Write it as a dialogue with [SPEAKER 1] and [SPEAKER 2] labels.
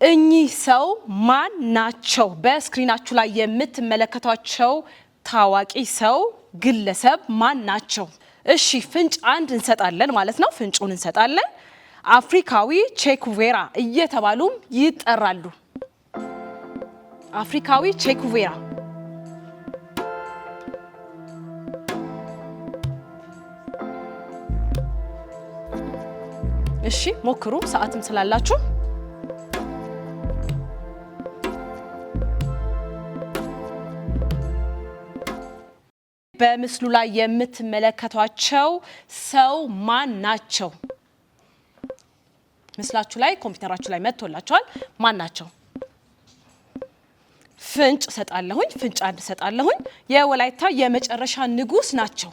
[SPEAKER 1] እኚህ ሰው ማን ናቸው? በስክሪናችሁ ላይ የምትመለከቷቸው ታዋቂ ሰው ግለሰብ ማን ናቸው? እሺ ፍንጭ አንድ እንሰጣለን ማለት ነው። ፍንጩን እንሰጣለን። አፍሪካዊ ቼኩቬራ እየተባሉም ይጠራሉ። አፍሪካዊ ቼኩቬራ። እሺ ሞክሩ፣ ሰዓትም ስላላችሁ። በምስሉ ላይ የምትመለከቷቸው ሰው ማን ናቸው? ምስላችሁ ላይ ኮምፒውተራችሁ ላይ መጥቶላችኋል። ማን ናቸው? ፍንጭ ሰጣለሁኝ። ፍንጭ አንድ ሰጣለሁኝ። የወላይታ የመጨረሻ ንጉስ ናቸው።